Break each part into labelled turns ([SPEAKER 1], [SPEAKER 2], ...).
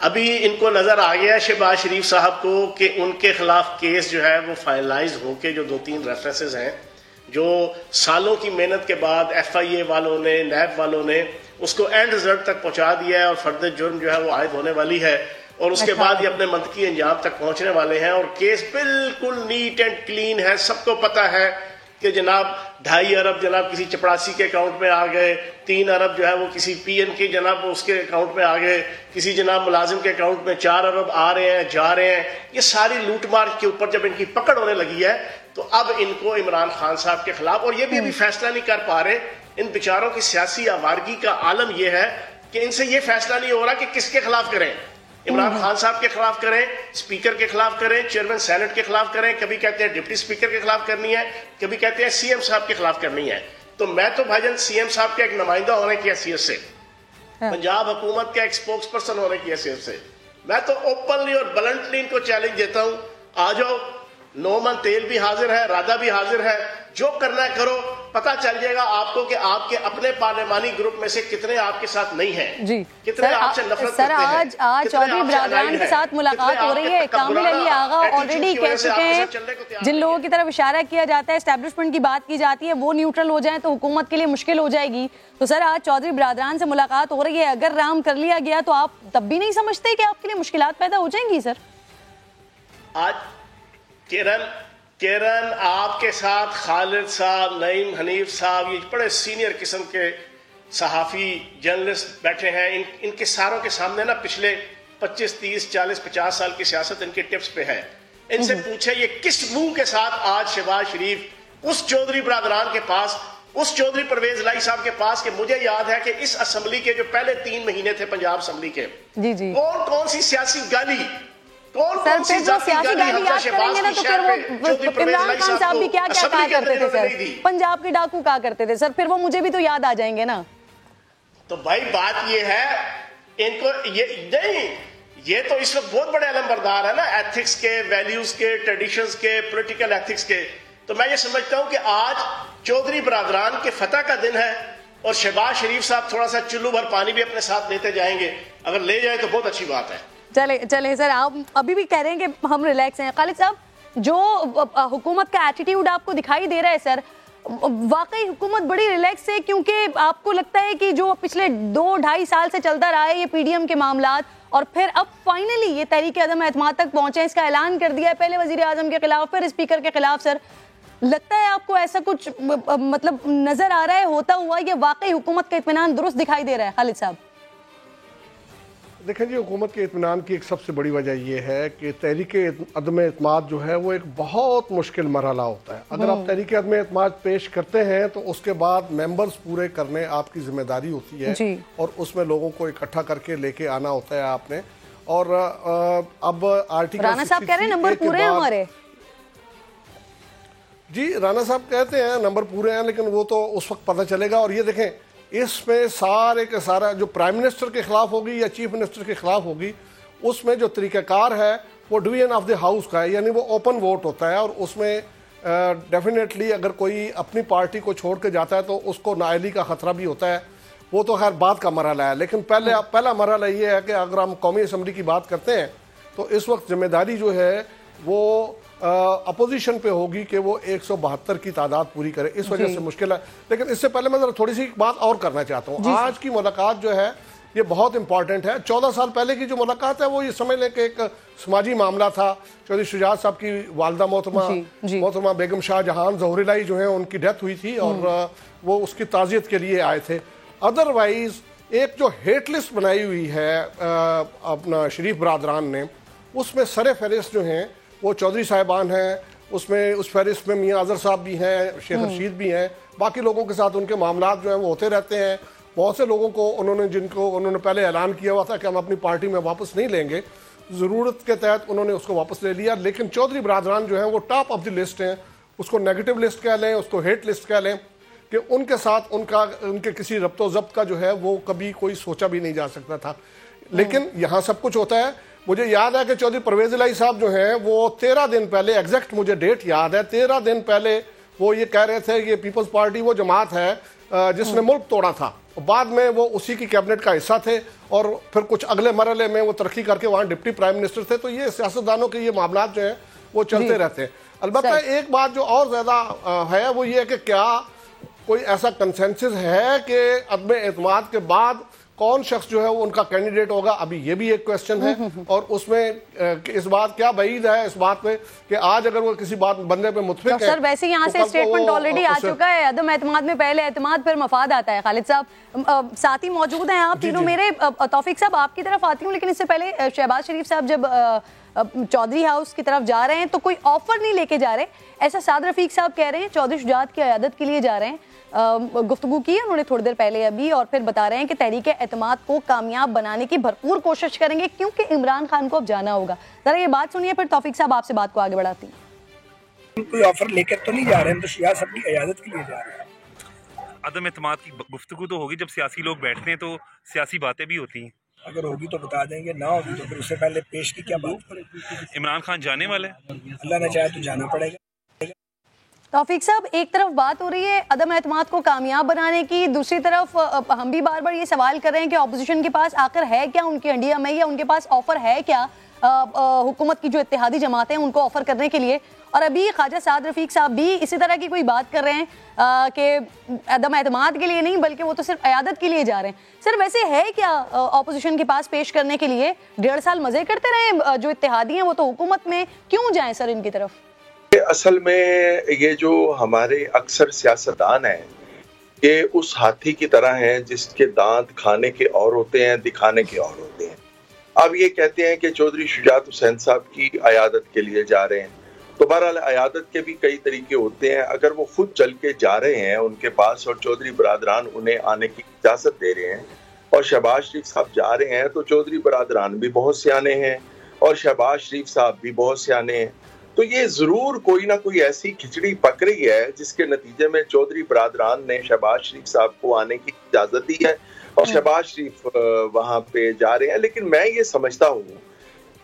[SPEAKER 1] ابھی ان کو نظر آ گیا شہباز شریف صاحب کو کہ ان کے خلاف کیس جو ہے وہ فائنلائز ہو کے جو 2-3 ریفرنسز ہیں جو سالوں کی محنت کے بعد ایف آئی اے والوں نے نیب والوں نے اس کو اینڈ رزلٹ تک پہنچا دیا ہے اور فرد جرم جو ہے وہ عائد ہونے والی ہے اور اس کے بعد یہ اپنے منطقی انجام تک پہنچنے والے ہیں اور کیس بالکل نیٹ اینڈ کلین ہے. سب کو پتا ہے کہ جناب 2.5 ارب جناب کسی چپڑاسی کے اکاؤنٹ میں آ گئے, 3 ارب جو ہے وہ کسی پی این کے جناب اس کے اکاؤنٹ میں آ گئے, کسی جناب ملازم کے اکاؤنٹ میں 4 ارب آ رہے ہیں جا رہے ہیں. یہ ساری لوٹ مار کے اوپر جب ان کی پکڑ ہونے لگی ہے تو اب ان کو عمران خان صاحب کے خلاف, اور یہ بھی ابھی فیصلہ نہیں کر پا رہے, ان بیچاروں کی سیاسی آوارگی کا عالم یہ ہے کہ ان سے یہ فیصلہ نہیں ہو رہا کہ کس کے خلاف کریں. عمران خان صاحب کے خلاف کریں, اسپیکر کے خلاف کریں, چیئرمین سینٹ کے خلاف کریں, کبھی کہتے ہیں ڈپٹی اسپیکر کے خلاف کرنی ہے, کبھی کہتے ہیں سی ایم صاحب کے خلاف کرنی ہے. تو میں تو بھائی جان سی ایم صاحب کے ایک نمائندہ ہونے کی حیثیت سے, پنجاب حکومت کا ایک اسپوکس پرسن ہونے کی حیثیت سے میں تو اوپنلی اور بلنٹلی ان کو چیلنج دیتا ہوں, آ جاؤ, 9 من تیل بھی حاضر ہے, رادہ بھی حاضر ہے, جو کرنا ہے کرو. پتہ چل جائے گا آپ کو کہ آپ کے اپنے پارلیمانی گروپ میں سے کتنے آپ کے ساتھ نہیں ہیں,
[SPEAKER 2] جی
[SPEAKER 1] کتنے آپ سے نفرت کرتے ہیں.
[SPEAKER 2] آج چودھری برادران کے ساتھ ملاقات ہو رہی ہے. کامل علی آغا آلریڈی کہہ چکے ہیں جن لوگوں کی طرف اشارہ کیا جاتا ہے, اسٹیبلشمنٹ کی بات کی جاتی ہے, وہ نیوٹرل ہو جائیں تو حکومت کے لیے مشکل ہو جائے گی. تو سر آج چودھری برادران سے ملاقات ہو رہی ہے, اگر رام کر لیا گیا تو آپ تب بھی نہیں سمجھتے کہ آپ کے لیے مشکلات پیدا ہو جائیں گی سر؟
[SPEAKER 1] آج کرن آپ کے ساتھ خالد صاحب, نعیم حنیف صاحب, یہ بڑے سینئر قسم کے صحافی جرنلسٹ بیٹھے ہیں. ان کے ساروں کے سامنے نا پچھلے 25, 30, 40, 50 سال کی سیاست ان کے ٹپس پہ ہے. ان سے پوچھے یہ کس منہ کے ساتھ آج شہباز شریف اس چودھری برادران کے پاس, اس چودھری پرویز لائی صاحب کے پاس, کہ مجھے یاد ہے کہ اس اسمبلی کے جو پہلے 3 مہینے تھے پنجاب اسمبلی کے, کون سی سیاسی گالی,
[SPEAKER 2] سر پھر جو سیاسی گالی یاد کریں گے نا تو پھر وہ عمران خان صاحب بھی کیا کہا کرتے تھے سر, پنجاب کے ڈاکو کہا کرتے تھے سر, پھر وہ مجھے بھی تو یاد آ جائیں گے نا.
[SPEAKER 1] تو بھائی بات یہ ہے ان کو یہ نہیں, یہ تو اس وقت بہت بڑے علم بردار ہے نا ایتھکس کے, ویلیوز کے, ٹریڈیشنز کے, پولیٹیکل ایتھکس کے. تو میں یہ سمجھتا ہوں کہ آج چودھری برادران کے فتح کا دن ہے اور شہباز شریف صاحب تھوڑا سا چلو بھر پانی بھی اپنے ساتھ لیتے جائیں گے. اگر لے جائیں تو بہت اچھی بات ہے.
[SPEAKER 2] چلیں سر, آپ ابھی بھی کہہ رہے ہیں کہ ہم ریلیکس ہیں. خالد صاحب, جو حکومت کا ایٹیٹیوڈ آپ کو دکھائی دے رہا ہے سر, واقعی حکومت بڑی ریلیکس ہے, کیونکہ آپ کو لگتا ہے کہ جو پچھلے 2-2.5 سال سے چلتا رہا ہے یہ پی ڈی ایم کے معاملات, اور پھر اب فائنلی یہ تحریک عدم اعتماد تک پہنچے, اس کا اعلان کر دیا ہے, پہلے وزیر اعظم کے خلاف پھر اسپیکر کے خلاف. سر لگتا ہے آپ کو ایسا کچھ مطلب نظر آ رہا ہے ہوتا ہوا, یہ واقعی حکومت کا اطمینان درست دکھائی دے رہا ہے؟ خالد صاحب
[SPEAKER 3] دیکھیں جی, حکومت کے اطمینان کی ایک سب سے بڑی وجہ یہ ہے کہ تحریک عدم اعتماد جو ہے وہ ایک بہت مشکل مرحلہ ہوتا ہے. اگر آپ تحریک عدم اعتماد پیش کرتے ہیں تو اس کے بعد ممبرز پورے کرنے آپ کی ذمہ داری ہوتی ہے, اور اس میں لوگوں کو اکٹھا کر کے لے کے آنا ہوتا ہے آپ نے. اور اب آرٹیکل
[SPEAKER 2] رانا صاحب کہہ رہے ہیں نمبر پورے ہیں ہمارے.
[SPEAKER 3] جی رانا صاحب کہتے ہیں نمبر پورے ہیں, لیکن وہ تو اس وقت پتہ چلے گا. اور یہ دیکھیں, اس میں سارے کے سارا جو پرائم منسٹر کے خلاف ہوگی یا چیف منسٹر کے خلاف ہوگی, اس میں جو طریقہ کار ہے وہ ڈویژن آف دی ہاؤس کا ہے, یعنی وہ اوپن ووٹ ہوتا ہے. اور اس میں ڈیفینیٹلی اگر کوئی اپنی پارٹی کو چھوڑ کے جاتا ہے تو اس کو نااہلی کا خطرہ بھی ہوتا ہے. وہ تو خیر بعد کا مرحلہ ہے, لیکن پہلا مرحلہ یہ ہے کہ اگر ہم قومی اسمبلی کی بات کرتے ہیں تو اس وقت ذمہ داری جو ہے وہ اپوزیشن پہ ہوگی کہ وہ 172 کی تعداد پوری کرے. اس وجہ سے مشکل ہے. لیکن اس سے پہلے میں ذرا تھوڑی سی بات اور کرنا چاہتا ہوں. آج کی ملاقات جو ہے یہ بہت امپورٹنٹ ہے. 14 سال پہلے کی جو ملاقات ہے وہ یہ سمجھ لیں کہ ایک سماجی معاملہ تھا. چودھری شجاعت صاحب کی والدہ محترمہ بیگم شاہ جہان ظہور الہی جو ہیں ان کی ڈیتھ ہوئی تھی, اور وہ اس کی تعزیت کے لیے آئے تھے. ادروائز ایک جو ہیٹ لسٹ بنائی ہوئی ہے اپنا شریف برادران نے, اس میں سر فہرست جو ہیں وہ چودھری صاحبان ہیں, اس فہرست میں میاں اظہر صاحب بھی ہیں, شیخ رشید بھی ہیں. باقی لوگوں کے ساتھ ان کے معاملات جو ہیں وہ ہوتے رہتے ہیں. بہت سے لوگوں کو جن کو انہوں نے پہلے اعلان کیا ہوا تھا کہ ہم اپنی پارٹی میں واپس نہیں لیں گے, ضرورت کے تحت انہوں نے اس کو واپس لے لیا. لیکن چودھری برادران جو ہیں وہ ٹاپ آف دی لسٹ ہیں. اس کو نیگیٹو لسٹ کہہ لیں, اس کو ہیٹ لسٹ کہہ لیں, کہ ان کے ساتھ ان کے کسی ربط و ضبط کا جو ہے وہ کبھی کوئی سوچا بھی نہیں جا سکتا تھا. لیکن یہاں سب کچھ ہوتا ہے. مجھے یاد ہے کہ چودھری پرویز الہی صاحب جو ہیں وہ 13 دن پہلے, ایگزیکٹ مجھے ڈیٹ یاد ہے, 13 دن پہلے وہ یہ کہہ رہے تھے کہ پیپلز پارٹی وہ جماعت ہے جس نے ملک توڑا تھا. بعد میں وہ اسی کی کیبنٹ کا حصہ تھے اور پھر کچھ اگلے مرحلے میں وہ ترقی کر کے وہاں ڈپٹی پرائم منسٹر تھے. تو یہ سیاستدانوں کے یہ معاملات جو ہیں وہ چلتے رہتے ہیں. البتہ ایک بات جو اور زیادہ ہے وہ یہ ہے کہ کیا کوئی ایسا کنسنسس ہے کہ عدم اعتماد کے بعد کون شخص جو ہے وہ ان کا کینڈیڈیٹ ہوگا؟ ابھی یہ بھی ایک کویسچن ہے. اور اس میں اس بات کیا بعید ہے اس بات پہ کہ آج اگر وہ کسی بات بندے پہ متفق ہے.
[SPEAKER 2] سر ویسے یہاں سے اسٹیٹمنٹ آلریڈی آ چکا ہے, عدم اعتماد میں پہلے اعتماد پھر مفاد آتا ہے. خالد صاحب ساتھی موجود ہیں آپ تینوں میرے. توفیق صاحب آپ کی طرف آتی ہوں, لیکن اس سے پہلے شہباز شریف صاحب جب چودھری ہاؤس کی طرف جا رہے ہیں تو کوئی آفر نہیں لے کے جا رہے, ایسا سعد رفیق صاحب کہہ رہے ہیں. چودھری شجاعت کی عیادت کے لیے جا رہے ہیں. گفتگو کی ہے انہوں نے تھوڑی دیر پہلے ابھی, اور پھر بتا رہے ہیں کہ تحریک اعتماد کو کامیاب بنانے کی بھرپور کوشش کریں گے کیونکہ عمران خان کو اب جانا ہوگا. ذرا یہ بات سنیے, پھر توفیق صاحب آپ سے بات کو آگے بڑھاتی ہیں.
[SPEAKER 4] کوئی آفر لے کر تو نہیں جا رہے ہیں, تو شجاعت صاحب کی عیادت کے لیے جا رہے ہیں.
[SPEAKER 5] عدم اعتماد کی گفتگو تو ہوگی, جب سیاسی لوگ بیٹھتے ہیں تو سیاسی باتیں بھی ہوتی ہیں.
[SPEAKER 4] اگر ہوگی تو بتا دیں گے, نہ ہوگی تو پھر اس سے پہلے پیش کی کیا بات کریں.
[SPEAKER 5] عمران خان جانے والے ہیں,
[SPEAKER 4] اللہ نے چاہے تو جانا پڑے گا.
[SPEAKER 2] توفیق صاحب ایک طرف بات ہو رہی ہے عدم اعتماد کو کامیاب بنانے کی, دوسری طرف ہم بھی بار بار یہ سوال کر رہے ہیں کہ اپوزیشن کے پاس آخر ہے کیا ان کی انڈیا میں, یا ان کے پاس آفر ہے کیا حکومت کی جو اتحادی جماعتیں ہیں ان کو آفر کرنے کے لیے. اور ابھی خواجہ سعد رفیق صاحب بھی اسی طرح کی کوئی بات کر رہے ہیں کہ عدم اعتماد کے لیے نہیں بلکہ وہ تو صرف عیادت کے لیے جا رہے ہیں. سر ویسے ہے کیا اپوزیشن کے پاس پیش کرنے کے لیے؟ 1.5 سال مزے کرتے رہے جو اتحادی ہیں وہ تو حکومت میں, کیوں جائیں سر ان کی طرف؟
[SPEAKER 6] اصل میں یہ جو ہمارے اکثر سیاستدان ہیں یہ اس ہاتھی کی طرح ہیں جس کے دانت کھانے کے اور ہوتے ہیں دکھانے کے اور ہوتے ہیں. اب یہ کہتے ہیں کہ چودھری شجاعت حسین صاحب کی عیادت کے لیے جا رہے ہیں, تو بہرحال عیادت کے بھی کئی طریقے ہوتے ہیں. اگر وہ خود چل کے جا رہے ہیں ان کے پاس اور چودھری برادران انہیں آنے کی اجازت دے رہے ہیں اور شہباز شریف صاحب جا رہے ہیں, تو چودھری برادران بھی بہت سیانے ہیں اور شہباز شریف صاحب بھی بہت سیانے ہیں. تو یہ ضرور کوئی نہ کوئی ایسی کھچڑی پک رہی ہے جس کے نتیجے میں چودھری برادران نے شہباز شریف صاحب کو آنے کی اجازت دی ہے اور شہباز شریف وہاں پہ جا رہے ہیں. لیکن میں یہ سمجھتا ہوں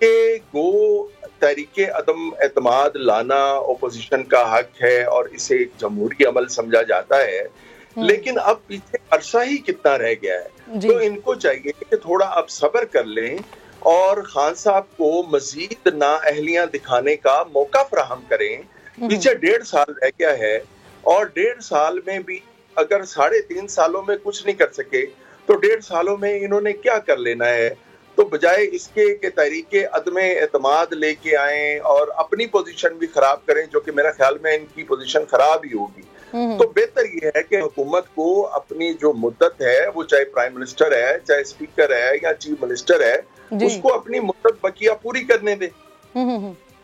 [SPEAKER 6] کہ گو تحریک عدم اعتماد لانا اپوزیشن کا حق ہے اور اسے ایک جمہوری عمل سمجھا جاتا ہے, لیکن اب پیچھے عرصہ ہی کتنا رہ گیا ہے. تو ان کو چاہیے کہ تھوڑا اب صبر کر لیں اور خان صاحب کو مزید نااہلیاں دکھانے کا موقع فراہم کریں. پیچھے 1.5 سال رہ گیا ہے اور 1.5 سال میں بھی اگر 3.5 سالوں میں کچھ نہیں کر سکے تو 1.5 سالوں میں انہوں نے کیا کر لینا ہے. تو بجائے اس کے کہ تحریک عدم اعتماد لے کے آئیں اور اپنی پوزیشن بھی خراب کریں, جو کہ میرا خیال میں ان کی پوزیشن خراب ہی ہوگی, تو بہتر یہ ہے کہ حکومت کو اپنی جو مدت ہے وہ چاہے پرائم منسٹر ہے, چاہے اسپیکر ہے یا چیف منسٹر ہے, اس کو اپنی مدت بقیہ پوری کرنے دے.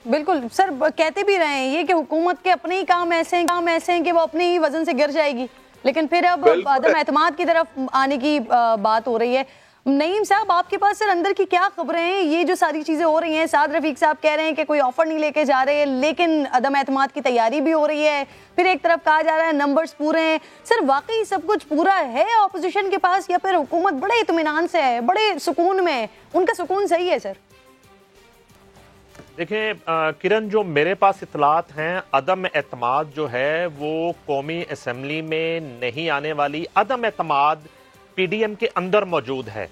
[SPEAKER 2] بالکل سر, کہتے بھی رہے ہیں یہ کہ حکومت کے اپنے ہی کام ایسے ہیں کہ وہ اپنے ہی وزن سے گر جائے گی, لیکن پھر اب عدم اعتماد کی طرف آنے کی بات ہو رہی ہے. نعیم صاحب آپ کے پاس سر اندر کی کیا خبریں ہیں؟ یہ جو ساری چیزیں ہو رہی ہیں, سعد رفیق صاحب کہہ رہے ہیں کہ کوئی آفر نہیں لے کے جا رہے لیکن عدم اعتماد کی تیاری بھی ہو رہی ہے, پھر ایک طرف کہا جا رہا ہے نمبرز پورے ہیں. سر واقعی سب کچھ پورا ہے اپوزیشن کے پاس یا پھر حکومت بڑے اطمینان سے ہے, بڑے سکون میں ہے, ان کا سکون صحیح ہے؟ سر
[SPEAKER 7] دیکھیں کرن, جو میرے پاس اطلاعات ہیں عدم اعتماد جو ہے وہ قومی اسمبلی میں نہیں آنے والی. عدم اعتماد پی ڈی ایم کے اندر موجود ہے.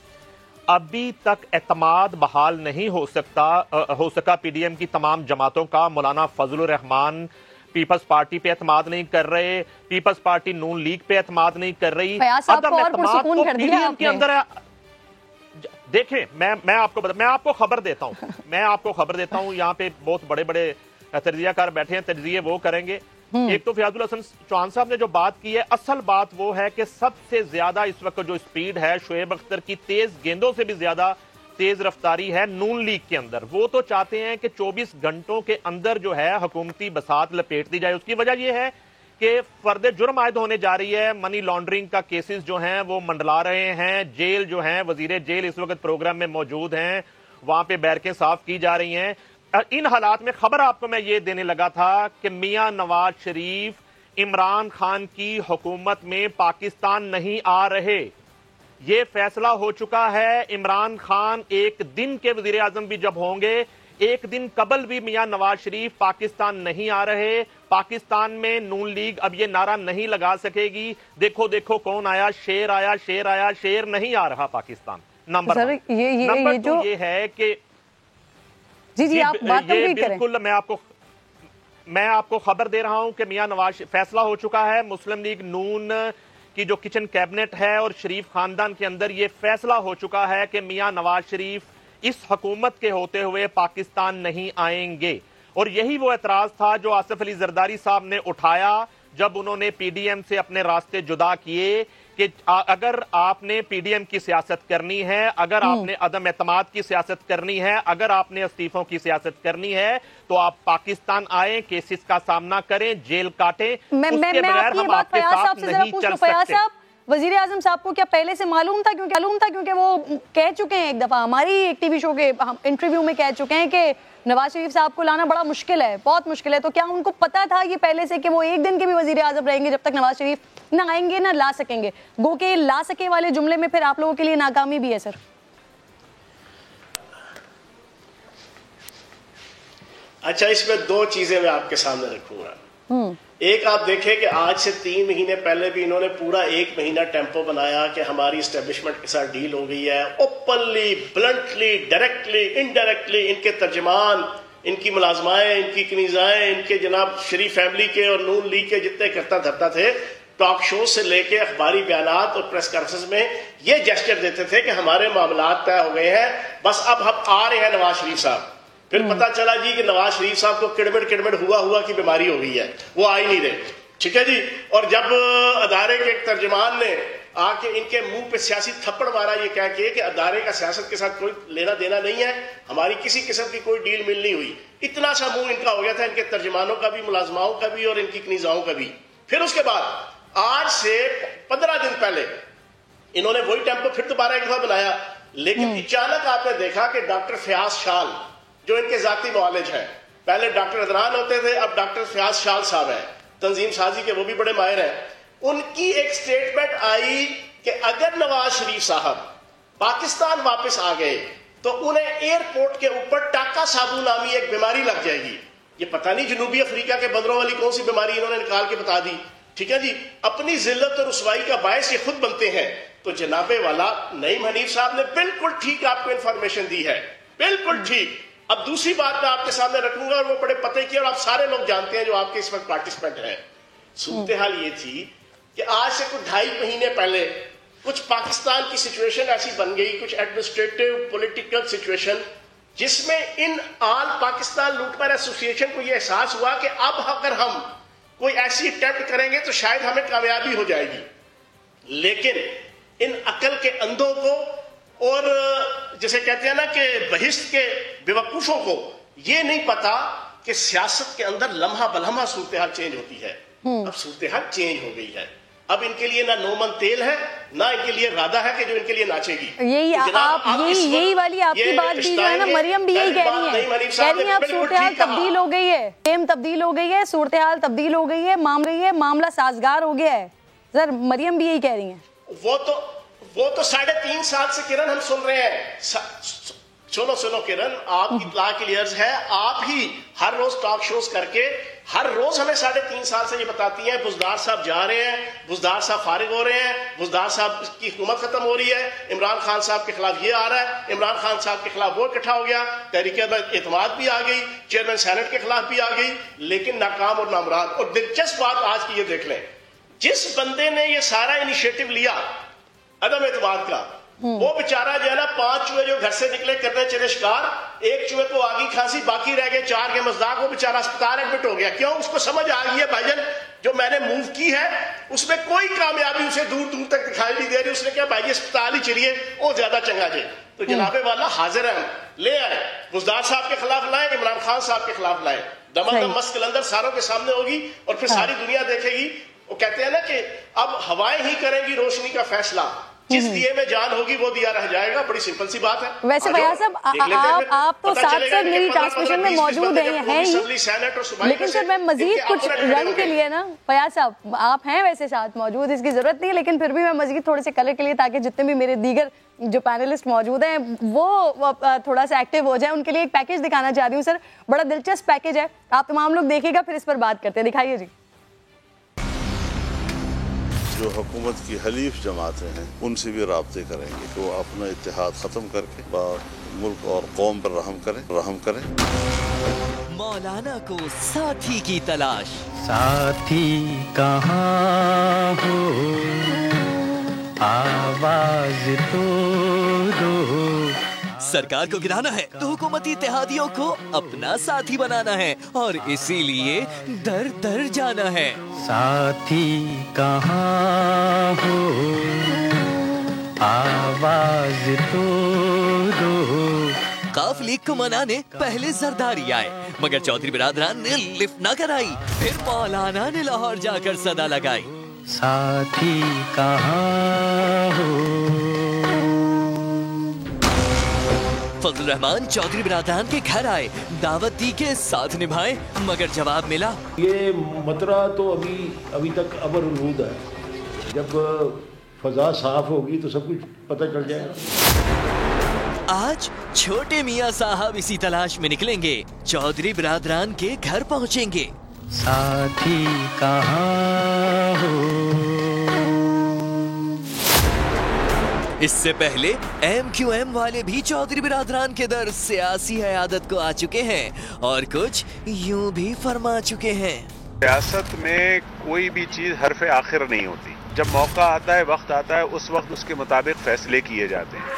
[SPEAKER 7] ابھی تک اعتماد بحال نہیں ہو سکا پی ڈی ایم کی تمام جماعتوں کا. مولانا فضل الرحمان پیپلز پارٹی پہ اعتماد نہیں کر رہے, پیپلز پارٹی نون لیگ پہ اعتماد نہیں کر رہی. عدم اعتماد تو پی ڈی ایم کے اندر ہے. دیکھیں میں آپ کو خبر دیتا ہوں, یہاں پہ بہت بڑے بڑے تجزیہ کار بیٹھے ہیں, تجزیے وہ کریں گے. ایک تو فیاض الحسن چوہان صاحب نے جو بات کی ہے, اصل بات وہ ہے کہ سب سے زیادہ اس وقت جو سپیڈ ہے شعیب اختر کی تیز گیندوں سے بھی زیادہ تیز رفتاری ہے نون لیگ کے اندر. وہ تو چاہتے ہیں کہ 24 گھنٹوں کے اندر جو ہے حکومتی بساط لپیٹ دی جائے. اس کی وجہ یہ ہے کہ فرد جرم عائد ہونے جا رہی ہے, منی لانڈرنگ کا کیسز جو ہیں وہ منڈلا رہے ہیں, جیل جو ہیں وزیر جیل اس وقت پروگرام میں موجود ہیں, وہاں پہ بیرکیں صاف کی جا رہی ہیں. ان حالات میں خبر آپ کو میں یہ دینے لگا تھا کہ میاں نواز شریف عمران خان کی حکومت میں پاکستان نہیں آ رہے. یہ فیصلہ ہو چکا ہے. عمران خان ایک دن کے وزیر اعظم بھی جب ہوں گے, ایک دن قبل بھی میاں نواز شریف پاکستان نہیں آ رہے. پاکستان میں نون لیگ اب یہ نعرہ نہیں لگا سکے گی دیکھو دیکھو کون آیا، شیر آیا، شیر آیا، شیر نہیں آ رہا پاکستان. نمبر دو یہ ہے کہ
[SPEAKER 2] جی آپ بات کمپلیٹ کریں.
[SPEAKER 7] بالکل میں آپ کو خبر دے رہا ہوں کہ میاں نواز فیصلہ ہو چکا ہے. مسلم لیگ نون کی جو کچن کیبنٹ ہے اور شریف خاندان کے اندر یہ فیصلہ ہو چکا ہے کہ میاں نواز شریف اس حکومت کے ہوتے ہوئے پاکستان نہیں آئیں گے. اور یہی وہ اعتراض تھا جو آصف علی زرداری صاحب نے اٹھایا جب انہوں نے پی ڈی ایم سے اپنے راستے جدا کیے کہ اگر آپ نے پی ڈی ایم کی سیاست کرنی ہے، اگر آپ نے عدم اعتماد کی سیاست کرنی ہے، اگر آپ نے استعفوں کی سیاست کرنی ہے تو آپ پاکستان آئیں، کیسز کا سامنا کریں، جیل کاٹیں. اس کے بغیر ہم آپ کے ساتھ نہیں چل سکتے.
[SPEAKER 2] وزیر اعظم صاحب کو کیا پہلے سے معلوم تھا؟ کیونکہ وہ کہہ چکے ہیں ایک دفعہ ہماری ایک ٹی وی شو کے انٹرویو میں کہہ چکے ہیں کہ نواز شریف صاحب کو لانا بڑا مشکل ہے، بہت مشکل ہے. تو کیا ان کو پتا تھا یہ پہلے سے کہ وہ ایک دن کے بھی وزیر اعظم رہیں گے جب تک نواز شریف نہ آئیں گے نہ لا سکیں گے؟ گو کہ لا سکے والے جملے میں پھر آپ لوگوں کے لیے ناکامی بھی ہے سر.
[SPEAKER 1] اچھا، اس میں دو چیزیں میں آپ کے سامنے رکھوں گا. ایک آپ دیکھیں کہ آج سے 3 مہینے پہلے بھی انہوں نے پورا 1 مہینہ ٹیمپو بنایا کہ ہماری اسٹیبلشمنٹ کے ساتھ ڈیل ہو گئی ہے. اوپنلی، بلنٹلی، ڈائریکٹلی، انڈائریکٹلی ان کے ترجمان، ان کی ملازمائیں، ان کی کنیزائیں، ان کے جناب شریف فیملی کے اور نون لیگ کے جتنے کرتا دھرتا تھے، ٹاک شو سے لے کے اخباری بیانات اور پریس کانفرنس میں یہ جیسچر دیتے تھے کہ ہمارے معاملات طے ہو گئے ہیں، بس اب ہم آ رہے ہیں نواز شریف صاحب. پھر پتا چلا جی کہ نواز شریف صاحب کو کڑمڑ ہوا کی بیماری ہو گئی ہے، وہ آ ہی نہیں رہے. ٹھیک ہے جی. اور جب ادارے کے ایک ترجمان نے آ کے ان کے منہ پہ سیاسی تھپڑ مارا یہ کہہ کے کہ ادارے کا سیاست کے ساتھ کوئی لینا دینا نہیں ہے، ہماری کسی قسم کی کوئی ڈیل مل نہیں ہوئی، اتنا سا منہ ان کا ہو گیا تھا، ان کے ترجمانوں کا بھی، ملازماؤں کا بھی اور ان کی کنیزاؤں کا بھی. پھر اس کے بعد آج سے 15 دن پہلے انہوں نے وہی ٹیمپو پھر دوبارہ ایک دفعہ بنایا. لیکن اچانک آپ نے دیکھا کہ ڈاکٹر فیاض شال جو ان کے ذاتی معالج ہیں، پہلے ڈاکٹر عدنان ہوتے تھے، اب ڈاکٹر فیاض شال صاحب ہیں، تنظیم سازی کے وہ بھی بڑے ماہر ہیں. ان کی ایک سٹیٹمنٹ آئی کہ اگر نواز شریف صاحب پاکستان واپس آ گئے تو انہیں ایئرپورٹ کے اوپر ٹاکا سابو نامی ایک بیماری لگ جائے گی. یہ پتہ نہیں جنوبی افریقہ کے بندروں والی کون سی بیماری انہوں نے نکال کے بتا دی. ٹھیک ہے جی. اپنی ذلت اور رسوائی کا باعث یہ خود بنتے ہیں. تو جناب والا نعیم حنیف صاحب نے بالکل ٹھیک آپ کو انفارمیشن دی ہے، بالکل ٹھیک. اب دوسری بات میں آپ کے سامنے رکھوں گا اور وہ بڑے پتے کی، اور آپ سارے لوگ جانتے ہیں جو آپ کے اس وقت پارٹیسپینٹ ہیں. صورتحال یہ تھی کہ آج سے کچھ 2.5 مہینے پہلے کچھ پاکستان کی سچویشن ایسی بن گئی، کچھ ایڈمنسٹریٹو پولیٹیکل سچویشن، جس میں ان آل پاکستان لوٹمار ایسوسی ایشن کو یہ احساس ہوا کہ اب اگر ہم کوئی ایسی اٹیمپٹ کریں گے تو شاید ہمیں کامیابی ہو جائے گی. لیکن ان عقل کے اندھوں کو اور جسے کہتے ہیں نا کہ بہشت کے بیوقوفوں کو یہ نہیں پتا کہ سیاست کے اندر لمحہ بلمحہ صورتحال چینج ہوتی ہے. اب صورتحال چینج ہو گئی ہے. اب ان کے لیے نہ نومن تیل ہے، نہ ان کے لیے رادہ ہے کہ جو ان کے لیے ناچے گی.
[SPEAKER 2] یہی والی آپ کی بات بھی جو ہے نا، مریم بھی یہی کہہ رہی ہیں اب صورتحال تبدیل ہو گئی ہے، ٹیم تبدیل ہو گئی ہے، صورتحال تبدیل ہو گئی ہے، معاملہ سازگار ہو گیا ہے. سر مریم بھی یہی کہہ رہی ہیں.
[SPEAKER 1] وہ تو 3.5 سال سے کرن ہم سن رہے ہیں. سنو کرن، آپ کی اطلاع کے لیے عرض ہے، آپ ہی ہر روز ٹاک شوز کر کے ہر روز ہمیں 3.5 سال سے یہ بتاتی ہیں بزدار صاحب جا رہے ہیں، بزدار صاحب فارغ ہو رہے ہیں، بزدار صاحب کی حکومت ختم ہو رہی ہے، عمران خان صاحب کے خلاف یہ آ رہا ہے، عمران خان صاحب کے خلاف وہ اکٹھا ہو گیا، تحریک اعتماد بھی آ گئی، چیئرمین سینٹ کے خلاف بھی آ گئی، لیکن ناکام اور نامراد. اور دلچسپ بات آج کی یہ دیکھ لیں، جس بندے نے یہ سارا انیشیٹو لیا عدم اعتماد کا، وہ بیچارہ جو ہے نا 5 چوہے جو گھر سے نکلے کرنے چلے شکار، ایک چوہے کو آگی کھانسی، باقی رہ گئے 4 کے مزداق، وہ بیچارہ اسپتال ایڈمٹ ہو گیا. کیوں؟ اس کو سمجھ آ گئی ہے بھائی جان جو میں نے موو کی ہے اس میں کوئی کامیابی اسے دور دور تک دکھائی نہیں دے رہی. اس نے کہا بھائی اسپتال ہی چلیے، وہ زیادہ چنگا جائے. تو جناب والا حاضر ہیں، لے آئے، بزدار صاحب کے خلاف لائیں، عمران خان صاحب کے خلاف لائیں. دم مست کلندر ساروں کے سامنے ہوگی اور پھر ساری دنیا دیکھے گی. وہ کہتے ہیں نا کہ اب ہوائیں ہی کریں گی روشنی کا فیصلہ. جس دیے میں جان ہوگی وہ دیا رہ جائے گا. بڑی سمپل سی بات ہے.
[SPEAKER 2] ویسے فیاض صاحب آپ تو ساتھ ساتھ میری ٹرانسمیشن میں موجود ہیں ہی, لیکن سر میں مزید کچھ رنگ کے لیے نا, فیاض صاحب آپ ہیں ویسے ساتھ موجود, اس کی ضرورت نہیں ہے, لیکن پھر بھی میں مزید تھوڑے سے کلر کے لیے, تاکہ جتنے بھی میرے دیگر جو پینلسٹ موجود ہیں وہ تھوڑا سا ایکٹیو ہو جائیں, ان کے لیے ایک پیکیج دکھانا چاہ رہی ہوں سر. بڑا دلچسپ پیکیج ہے, آپ تمام لوگ دیکھیے گا, پھر اس پر بات کرتے ہیں. دکھائیے جی.
[SPEAKER 8] جو حکومت کی حلیف جماعتیں ہیں ان سے بھی رابطے کریں گے کہ وہ اپنا اتحاد ختم کر کے ملک اور قوم پر رحم کریں.
[SPEAKER 9] مولانا کو ساتھی کی تلاش,
[SPEAKER 10] ساتھی کہاں ہو آواز تو دو.
[SPEAKER 9] سرکار کو گرانا ہے تو حکومتی اتحادیوں کو اپنا ساتھی بنانا ہے, اور اسی لیے در در جانا ہے.
[SPEAKER 10] ساتھی کہاں ہو آواز تو دو.
[SPEAKER 9] قاف لیگ کو منانے پہلے زرداری آئے, مگر چودھری برادران نے لفٹ نہ کرائی. پھر مولانا نے لاہور جا کر صدا لگائی,
[SPEAKER 10] ساتھی کہاں ہو.
[SPEAKER 9] فضل الرحمان چودھری برادران کے گھر آئے, دعوت دی کے ساتھ نبھائے, مگر جواب ملا
[SPEAKER 11] یہ مطرح تو ابھی تک ابر الہود ہے. جب فضا صاف ہوگی تو سب کچھ پتہ چل جائے گا.
[SPEAKER 9] آج چھوٹے میاں صاحب اسی تلاش میں نکلیں گے, چودھری برادران کے گھر پہنچیں گے.
[SPEAKER 10] ساتھی کہاں ہو.
[SPEAKER 9] اس سے پہلے ایم کیو ایم والے بھی چودھری برادران کے در سیاسی عیادت کو آ چکے ہیں, اور کچھ یوں بھی فرما چکے ہیں.
[SPEAKER 12] سیاست میں کوئی بھی چیز حرف آخر نہیں ہوتی. جب موقع آتا ہے, وقت آتا ہے, اس وقت اس کے مطابق فیصلے کیے جاتے ہیں.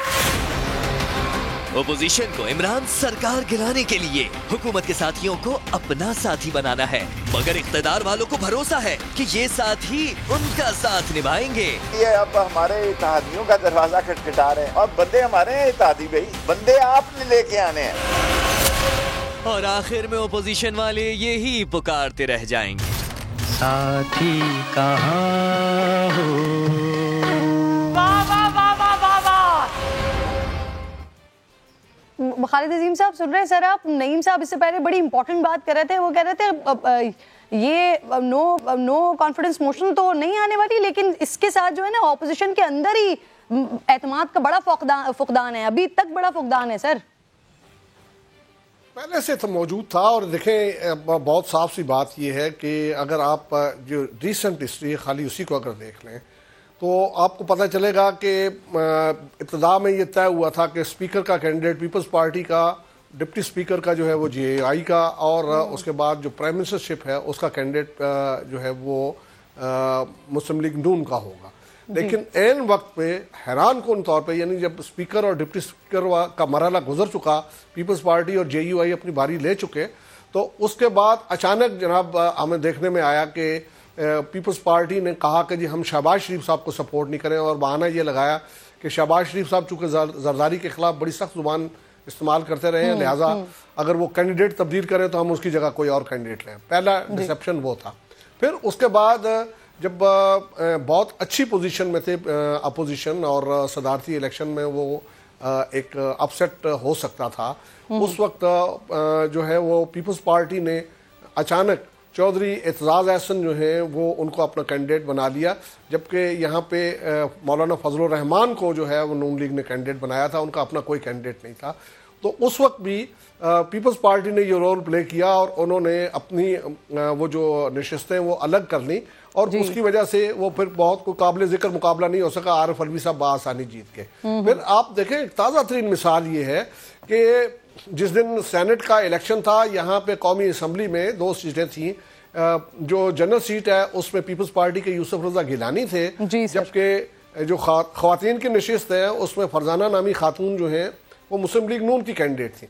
[SPEAKER 9] اپوزیشن کو عمران سرکار گرانے کے لیے حکومت کے ساتھیوں کو اپنا ساتھی بنانا ہے, مگر اقتدار والوں کو بھروسہ ہے کہ یہ ساتھی ان کا ساتھ نبھائیں گے.
[SPEAKER 13] یہ اب ہمارے اتحادیوں کا دروازہ کھٹکھٹا رہے ہیں, اور بندے ہمارے ہیں اتحادی بھائی, بندے آپ نے لے کے آنے ہیں.
[SPEAKER 9] اور آخر میں اپوزیشن والے یہی پکارتے رہ جائیں گے,
[SPEAKER 10] ساتھی کہاں ہو.
[SPEAKER 2] خالد عظیم صاحب سن رہے ہیں سر آپ؟ نعیم صاحب اس سے پہلے بڑی امپورٹنٹ بات کر رہے تھے, وہ کہہ رہے تھے یہ نو کانفیڈنس موشن تو نہیں آنے والی, لیکن اس کے ساتھ جو ہے نا اپوزیشن کے اندر ہی اعتماد کا بڑا فقدان ہے, ابھی تک بڑا فقدان ہے. سر
[SPEAKER 3] پہلے سے تو موجود تھا, اور دیکھیں بہت صاف سی بات یہ ہے کہ اگر آپ جو ریسنٹ ہسٹری خالی اسی کو اگر دیکھ لیں تو آپ کو پتہ چلے گا کہ ابتدا میں یہ طے ہوا تھا کہ اسپیکر کا کینڈیڈیٹ پیپلز پارٹی کا, ڈپٹی اسپیکر کا جو ہے وہ جے اے آئی کا, اور اس کے بعد جو پرائم منسٹرشپ ہے اس کا کینڈیڈیٹ جو ہے وہ مسلم لیگ نون کا ہوگا. لیکن عین وقت پہ حیران کن طور پہ, یعنی جب اسپیکر اور ڈپٹی اسپیکر کا مرحلہ گزر چکا, پیپلز پارٹی اور جے یو آئی اپنی باری لے چکے, تو اس کے بعد اچانک جناب ہمیں دیکھنے میں آیا کہ پیپلز پارٹی نے کہا کہ جی ہم شہباز شریف صاحب کو سپورٹ نہیں کریں, اور بہانہ یہ لگایا کہ شہباز شریف صاحب چونکہ زرداری کے خلاف بڑی سخت زبان استعمال کرتے رہے ہیں, لہٰذا اگر وہ کینڈیڈیٹ تبدیل کریں تو ہم اس کی جگہ کوئی اور کینڈیڈیٹ لیں. پہلا ڈسیپشن وہ تھا. پھر اس کے بعد جب بہت اچھی پوزیشن میں تھے اپوزیشن, اور صدارتی الیکشن میں وہ ایک اپسیٹ ہو سکتا تھا, اس وقت جو ہے وہ پیپلز پارٹی نے اچانک چودھری اعتزاز احسن جو ہیں وہ ان کو اپنا کینڈیڈیٹ بنا لیا, جبکہ یہاں پہ مولانا فضل الرحمان کو جو ہے وہ نون لیگ نے کینڈیڈیٹ بنایا تھا, ان کا اپنا کوئی کینڈیڈیٹ نہیں تھا. تو اس وقت بھی پیپلز پارٹی نے یہ رول پلے کیا, اور انہوں نے اپنی وہ جو نشستیں وہ الگ کر لیں, اور اس کی وجہ سے وہ پھر بہت کوئی قابل ذکر مقابلہ نہیں ہو سکا. عارف علوی صاحب بآسانی جیت کے. پھر آپ دیکھیں تازہ ترین مثال یہ ہے کہ جس دن سینٹ کا الیکشن تھا, یہاں پہ قومی اسمبلی میں 2 سیٹیں تھیں, جو جنرل سیٹ ہے اس میں پیپلز پارٹی کے یوسف رضا گیلانی تھے, جبکہ جو خواتین کی نشست ہے اس میں فرزانہ نامی خاتون جو ہیں وہ مسلم لیگ نون کی کینڈیڈیٹ تھیں.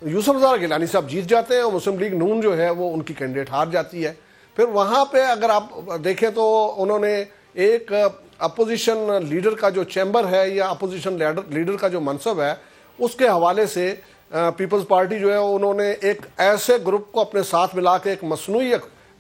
[SPEAKER 3] یوسف رضا گیلانی صاحب جیت جاتے ہیں, اور مسلم لیگ نون جو ہے وہ ان کی کینڈیڈیٹ ہار جاتی ہے. پھر وہاں پہ اگر آپ دیکھیں تو انہوں نے ایک اپوزیشن لیڈر کا جو چیمبر ہے یا اپوزیشن لیڈر کا جو منصب ہے اس کے حوالے سے پیپلز پارٹی جو ہے انہوں نے ایک ایسے گروپ کو اپنے ساتھ ملا کے ایک مصنوعی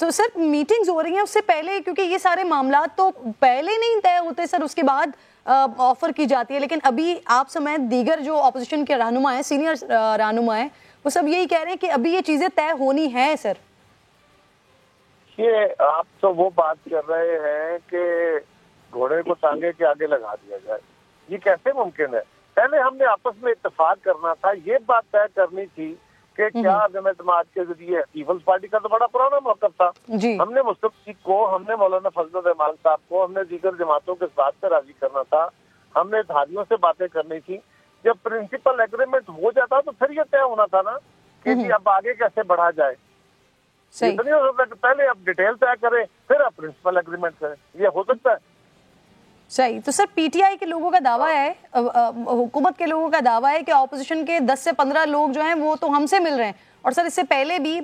[SPEAKER 2] تو سر میٹنگز ہو رہی ہیں اس سے پہلے، کیونکہ یہ سارے معاملات تو پہلے نہیں طے ہوتے سر، اس کے بعد آفر کی جاتی ہے، لیکن ابھی آپ سمیت دیگر جو اپوزیشن کے رہنما ہیں، سینئر رہنما ہیں، وہ سب یہی کہہ رہے ہیں کہ ابھی یہ چیزیں طے ہونی ہیں سر.
[SPEAKER 12] یہ آپ تو وہ بات کر رہے ہیں کہ گھوڑے کو ٹانگے کے آگے لگا دیا جائے، یہ کیسے ممکن ہے؟ پہلے ہم نے آپس میں اتفاق کرنا تھا، یہ بات طے کرنی تھی کہ کیا عدم اعتماد کے ذریعے پیپلز پارٹی کا تو بڑا پرانا موقف تھا، ہم نے مصطفی لیگ کو، ہم نے مولانا فضل الرحمان صاحب کو، ہم نے دیگر جماعتوں کے بات پہ راضی کرنا تھا، ہم نے اتحادیوں سے باتیں کرنی تھی. جب پرنسپل ایگریمنٹ ہو جاتا تو پھر یہ طے ہونا تھا نا کہ جی اب آگے کیسے بڑھا جائے. اتنی ہو سکتا ہے کہ پہلے آپ ڈیٹیل طے کریں پھر آپ پرنسپل ایگریمنٹ کریں، یہ ہو سکتا ہے.
[SPEAKER 2] صحیح. تو سر پی ٹی آئی کے لوگوں کا دعویٰ ہے، حکومت کے لوگوں کا دعویٰ ہے کہ اپوزیشن کے 10 سے 15 لوگ جو ہیں وہ تو ہم سے مل رہے ہیں، اور سر اس سے پہلے بھی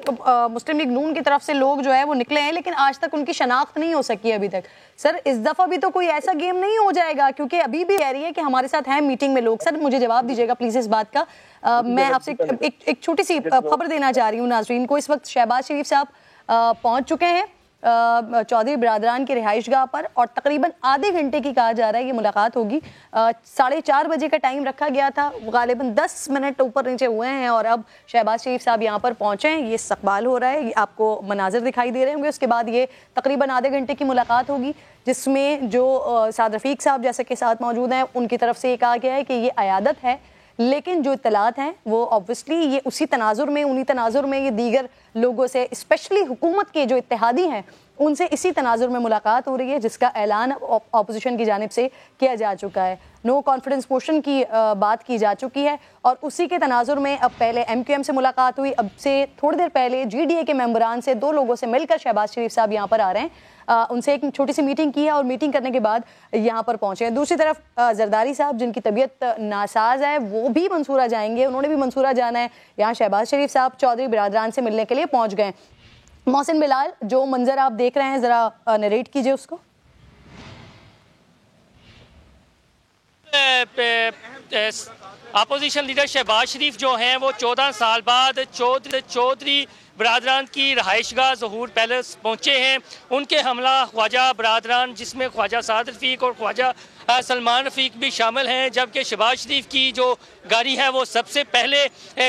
[SPEAKER 2] مسلم لیگ نون کی طرف سے لوگ جو ہے وہ نکلے ہیں، لیکن آج تک ان کی شناخت نہیں ہو سکی ابھی تک. سر اس دفعہ بھی تو کوئی ایسا گیم نہیں ہو جائے گا؟ کیونکہ ابھی بھی کہہ رہی ہے کہ ہمارے ساتھ ہیں میٹنگ میں لوگ. سر مجھے جواب دیجیے گا پلیز اس بات کا. میں آپ سے ایک چھوٹی سی خبر دینا چاہ رہی ہوں ناظرین کو. اس وقت شہباز شریف صاحب پہنچ چکے ہیں چودھری برادران کی رہائش گاہ پر، اور تقریباً آدھے گھنٹے کی کہا جا رہا ہے یہ ملاقات ہوگی. 4:30 بجے کا ٹائم رکھا گیا تھا، غالباً 10 منٹ اوپر نیچے ہوئے ہیں، اور اب شہباز شریف صاحب یہاں پر پہنچے ہیں. یہ استقبال ہو رہا ہے، آپ کو مناظر دکھائی دے رہے ہوں گے. اس کے بعد یہ تقریباً آدھے گھنٹے کی ملاقات ہوگی، جس میں جو سعد رفیق صاحب جیسے کہ ساتھ موجود ہیں، ان کی طرف سے یہ کہا گیا ہے کہ یہ عیادت ہے، لیکن جو اطلاعات ہیں وہ آبویسلی یہ اسی تناظر میں، انہی تناظر میں یہ دیگر لوگوں سے، اسپیشلی حکومت کے جو اتحادی ہیں ان سے اسی تناظر میں ملاقات ہو رہی ہے، جس کا اعلان اپوزیشن کی جانب سے کیا جا چکا ہے. نو کانفیڈنس موشن کی بات کی جا چکی ہے، اور اسی کے تناظر میں اب پہلے ایم کیو ایم سے ملاقات ہوئی، اب سے تھوڑی دیر پہلے جی ڈی اے کے ممبران سے 2 لوگوں سے مل کر شہباز شریف صاحب یہاں پر آ رہے ہیں. ان سے ایک چھوٹی سی میٹنگ کی ہے، اور میٹنگ کرنے کے بعد یہاں پر پہنچے ہیں. دوسری طرف زرداری صاحب جن کی طبیعت ناساز ہے وہ بھی منصورہ جائیں گے، انہوں نے بھی منصورہ جانا ہے. یہاں شہباز شریف صاحب چودھری برادران سے ملنے کے لیے پہنچ گئے. محسن بلال، جو منظر آپ دیکھ رہے ہیں ذرا نریٹ کیجئے اس کو.
[SPEAKER 14] اپوزیشن لیڈر شہباز شریف جو ہیں وہ 14 سال بعد چودھری برادران کی رہائش گاہ ظہور پیلس پہنچے ہیں. ان کے حملہ خواجہ برادران، جس میں خواجہ سعد رفیق اور خواجہ سلمان رفیق بھی شامل ہیں، جبکہ شہباز شریف کی جو گاڑی ہے وہ سب سے پہلے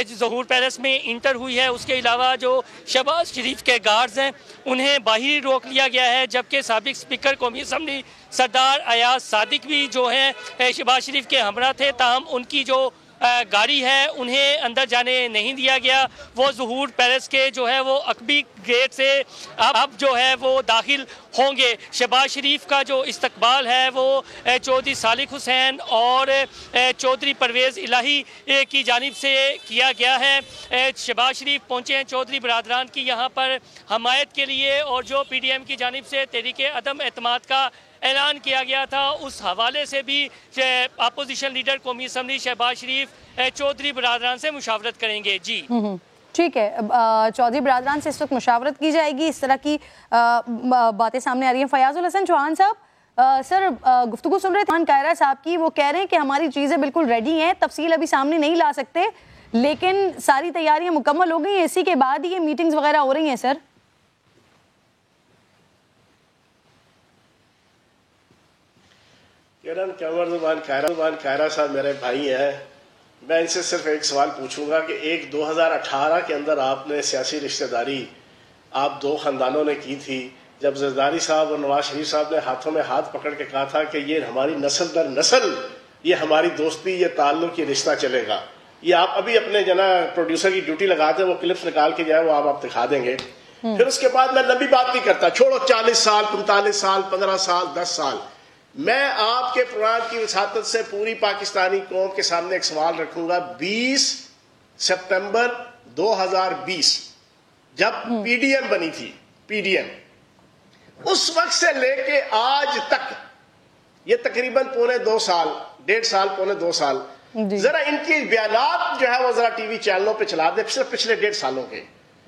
[SPEAKER 14] ظہور پیلس میں انٹر ہوئی ہے. اس کے علاوہ جو شہباز شریف کے گارڈز ہیں انہیں باہر روک لیا گیا ہے، جبکہ سابق اسپیکر قومی اسمبلی سردار ایاز صادق بھی جو ہیں شہباز شریف کے ہمراہ تھے، تاہم ان کی جو گاڑی ہے انہیں اندر جانے نہیں دیا گیا. وہ ظہور پیلس کے جو ہے وہ عقبی گیٹ سے اب جو ہے وہ داخل ہوں گے. شہباز شریف کا جو استقبال ہے وہ چودھری صالح حسین اور چودھری پرویز الہی کی جانب سے کیا گیا ہے. شہباز شریف پہنچے ہیں چودھری برادران کی یہاں پر حمایت کے لیے، اور جو پی ڈی ایم کی جانب سے تحریک عدم اعتماد کا اعلان کیا گیا تھا، اس حوالے سے بھی اپوزیشن لیڈر قومی اسمبلی شہباز شریف چودھری برادران سے مشاورت کریں گے. جی
[SPEAKER 2] ٹھیک ہے، چودھری برادران سے اس وقت مشاورت کی جائے گی، اس طرح کی باتیں سامنے آ رہی ہیں. فیاض الحسن چوہان صاحب، سر گفتگو سن رہے تھے کائرہ صاحب کی، وہ کہہ رہے ہیں کہ ہماری چیزیں بالکل ریڈی ہیں، تفصیل ابھی سامنے نہیں لا سکتے، لیکن ساری تیاریاں مکمل ہو گئی ہیں، اسی کے بعد ہی یہ میٹنگز وغیرہ ہو رہی ہیں. سر
[SPEAKER 1] کنور زبان کائرہ صاحب میرے بھائی ہیں، میں ان سے صرف ایک سوال پوچھوں گا کہ 2018 کے اندر آپ نے سیاسی رشتہ داری آپ 2 خاندانوں نے کی تھی، جب زرداری صاحب اور نواز شریف صاحب نے ہاتھوں میں ہاتھ پکڑ کے کہا تھا کہ یہ ہماری نسل در نسل، یہ ہماری دوستی، یہ تعلق، یہ رشتہ چلے گا. یہ آپ ابھی اپنے پروڈیوسر کی ڈیوٹی لگاتے ہیں، وہ کلپس نکال کے جائے، وہ آپ دکھا دیں گے. پھر اس کے بعد میں لمبی بات نہیں کرتا، چھوڑو 40 سال 45 سال 15 سال 10 سال، میں آپ کے پروگرام کی وساطت سے پوری پاکستانی قوم کے سامنے ایک سوال رکھوں گا. 20 سپتمبر 2020 جب پی ڈی ایم بنی تھی، پی ڈی ایم، اس وقت سے لے کے آج تک یہ تقریباً پونے 2 سال، 1.5 سال پونے 2 سال، ذرا ان کی بیانات جو ہے وہ ذرا ٹی وی چینلوں پہ چلا دے، صرف پچھلے 1.5 سالوں کے.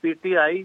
[SPEAKER 15] PTI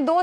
[SPEAKER 2] 2